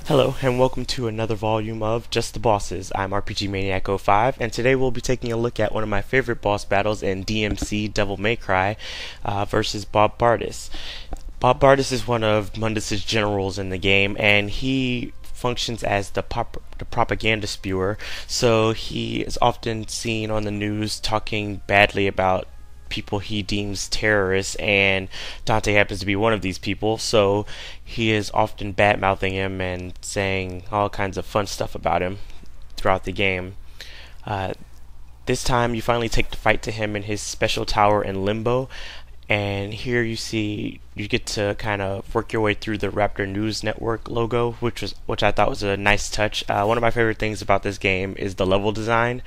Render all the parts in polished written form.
Hello and welcome to another volume of Just the Bosses. I'm RPG Maniac 05 and today we'll be taking a look at one of my favorite boss battles in DmC Devil May Cry versus Barbas. Barbas is one of Mundus' generals in the game and he functions as the propaganda spewer, so he is often seen on the news talking badly about people he deems terrorists, and Dante happens to be one of these people, so he is often bad-mouthing him and saying all kinds of fun stuff about him throughout the game. This time you finally take the fight to him in his special tower in Limbo, and here you get to kind of work your way through the Raptor News Network logo, which I thought was a nice touch. One of my favorite things about this game is the level design.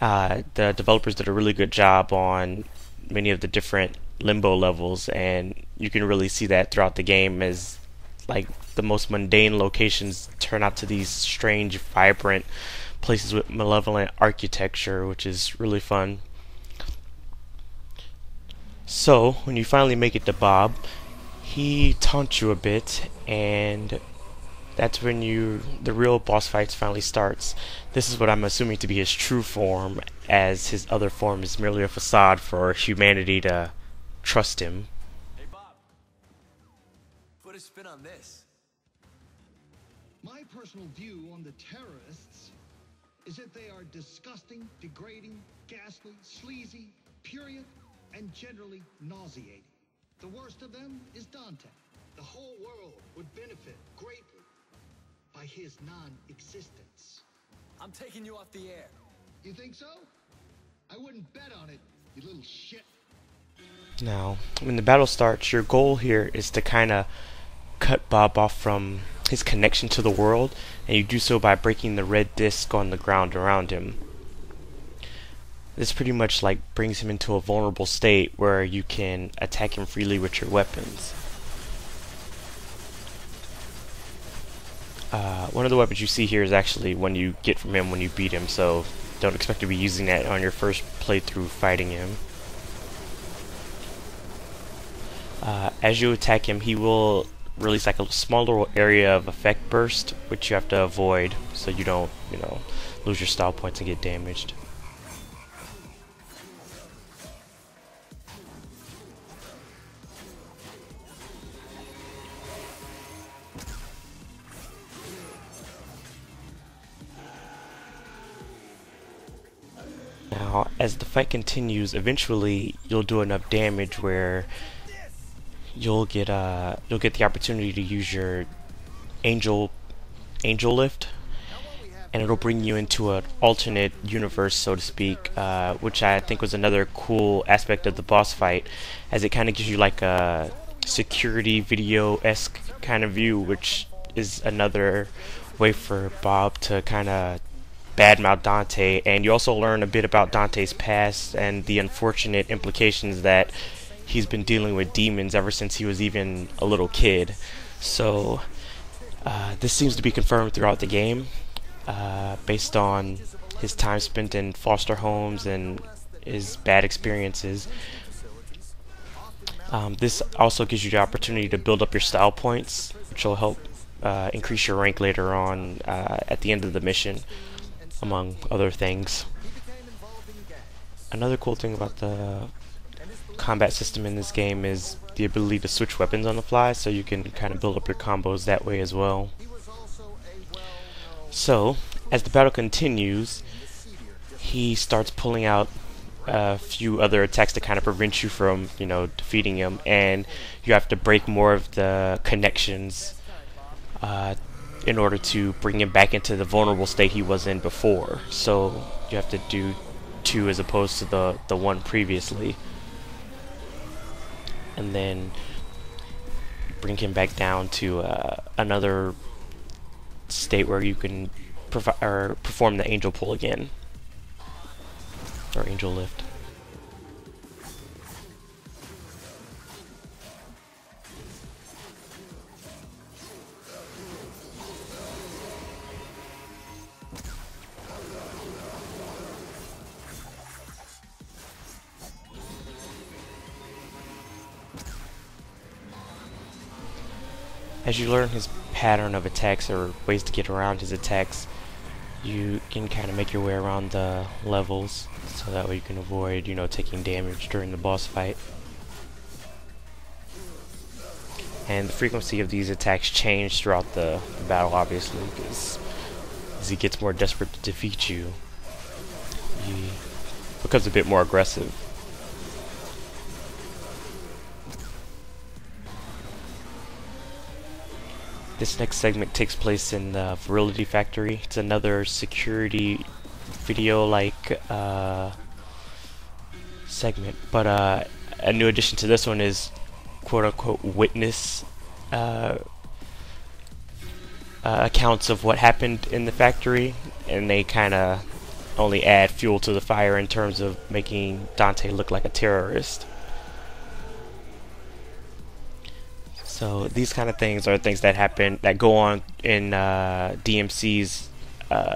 The developers did a really good job on many of the different Limbo levels, and you can really see that throughout the game as like the most mundane locations turn out to these strange, vibrant places with malevolent architecture, which is really fun. So when you finally make it to Bob, he taunts you a bit, and that's when the real boss fights finally starts. This is what I'm assuming to be his true form, as his other form is merely a facade for humanity to trust him. Hey Bob, put a spin on this. My personal view on the terrorists is that they are disgusting, degrading, ghastly, sleazy, purient, and generally nauseating. The worst of them is Dante. The whole world would benefit greatly by his non-existence. I'm taking you off the air. You think so? I wouldn't bet on it, you little shit. Now, when the battle starts, your goal here is to kind of cut Bob off from his connection to the world, and you do so by breaking the red disc on the ground around him. This pretty much like brings him into a vulnerable state where you can attack him freely with your weapons. One of the weapons you see here is actually one you get from him when you beat him, so don't expect to be using that on your first playthrough fighting him. As you attack him, he will release like a small little area of effect burst, which you have to avoid so you don't, lose your style points and get damaged. Now, as the fight continues, eventually you'll do enough damage where you'll get the opportunity to use your angel lift, and it'll bring you into an alternate universe, so to speak, which I think was another cool aspect of the boss fight, as it kind of gives you like a security video-esque kind of view, which is another way for Bob to kind of badmouth Dante, and you also learn a bit about Dante's past and the unfortunate implications that he's been dealing with demons ever since he was even a little kid. So this seems to be confirmed throughout the game, based on his time spent in foster homes and his bad experiences. This also gives you the opportunity to build up your style points, which will help increase your rank later on at the end of the mission, among other things. Another cool thing about the combat system in this game is the ability to switch weapons on the fly, so you can kind of build up your combos that way as well. So, as the battle continues, he starts pulling out a few other attacks to kind of prevent you from, defeating him, and you have to break more of the connections in order to bring him back into the vulnerable state he was in before. So you have to do 2 as opposed to the 1 previously, and then bring him back down to another state where you can perform the angel pull again, or angel lift. As you learn his pattern of attacks or ways to get around his attacks, you can kind of make your way around the levels, so that way you can avoid, you know, taking damage during the boss fight. And the frequency of these attacks change throughout the battle, obviously, because as he gets more desperate to defeat you, he becomes a bit more aggressive. This next segment takes place in the Virility Factory. It's another security video-like segment, but a new addition to this one is quote-unquote witness accounts of what happened in the factory, and they kind of only add fuel to the fire in terms of making Dante look like a terrorist. So these kind of things are things that happen, that go on in DmC's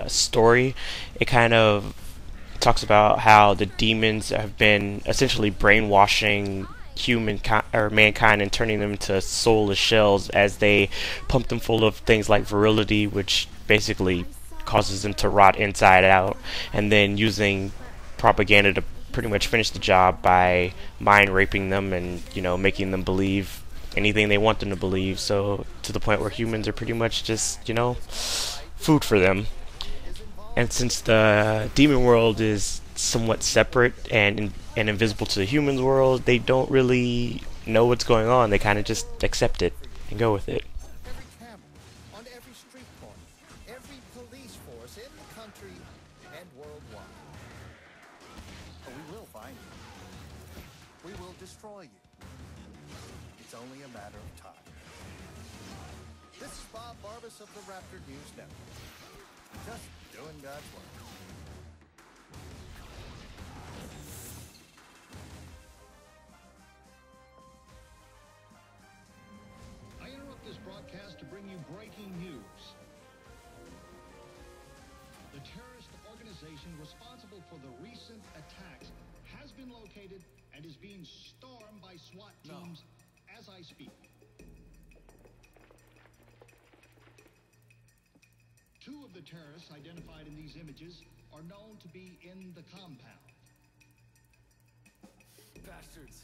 story. It kind of talks about how the demons have been essentially brainwashing mankind and turning them into soulless shells as they pump them full of things like virility, which basically causes them to rot inside out, and then using propaganda to pretty much finish the job by mind raping them and, you know, making them believe anything they want them to believe, so to the point where humans are pretty much just, you know, food for them. And since the demon world is somewhat separate and invisible to the humans world, they don't really know what's going on. They kind of just accept it and go with it. Every camera, on every street corner, every police force in the country and worldwide. But we will find you. We will destroy you. It's only a matter of time. This is Barbas of the Raptor News Network. Just doing God's work. I interrupt this broadcast to bring you breaking news. The terrorist organization responsible for the recent attacks has been located and is being stormed by SWAT teams as I speak. Two of the terrorists identified in these images are known to be in the compound. Bastards.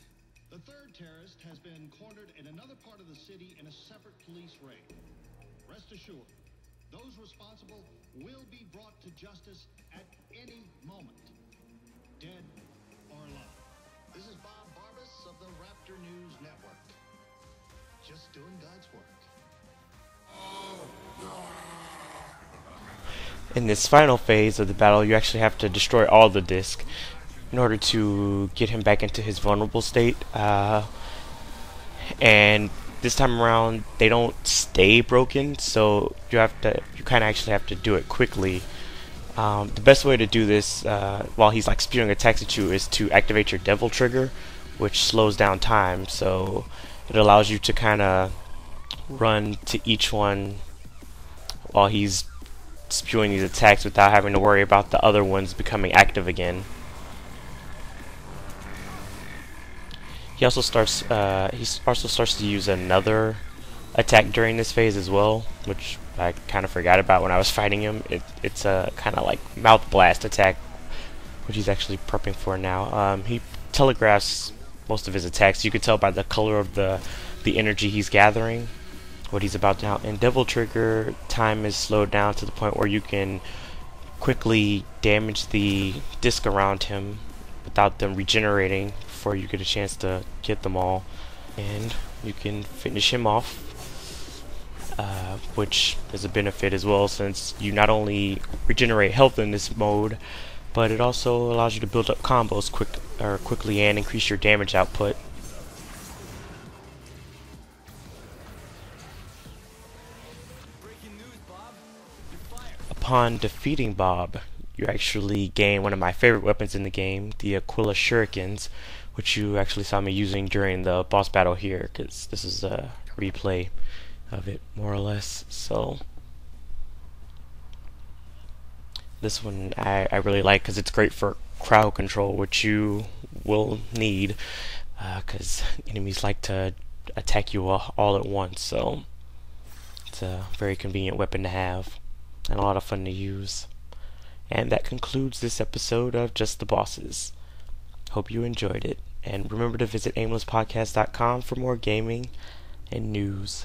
The third terrorist has been cornered in another part of the city in a separate police raid. Rest assured, those responsible will be brought to justice at any moment, dead or alive. This is Barbas of the Raptor News Network. Just doing God's work. In this final phase of the battle, you actually have to destroy all the disc in order to get him back into his vulnerable state. And this time around, they don't stay broken, so you kind of actually have to do it quickly. The best way to do this while he's like spewing attacks at you is to activate your devil trigger, which slows down time. So it allows you to kind of run to each one while he's spewing these attacks without having to worry about the other ones becoming active again. He also starts to use another attack during this phase as well, which I kind of forgot about when I was fighting him. It's a kind of like mouth blast attack, which he's actually prepping for now. He telegraphs most of his attacks. You can tell by the color of the energy he's gathering what he's about to. And Devil Trigger time is slowed down to the point where you can quickly damage the disc around him without them regenerating before you get a chance to get them all, and you can finish him off, which is a benefit as well, since you not only regenerate health in this mode, but it also allows you to build up combos quickly and increase your damage output. Breaking news, Bob. You're fired. Upon defeating Bob, you actually gain one of my favorite weapons in the game, the Aquila Shurikens, which you actually saw me using during the boss battle here, because this is a replay of it, more or less. So this one I really like because it's great for crowd control, which you will need, because enemies like to attack you all at once. So It's a very convenient weapon to have, and a lot of fun to use. And that concludes this episode of Just the Bosses. Hope you enjoyed it, and remember to visit aimlesspodcast.com for more gaming and news.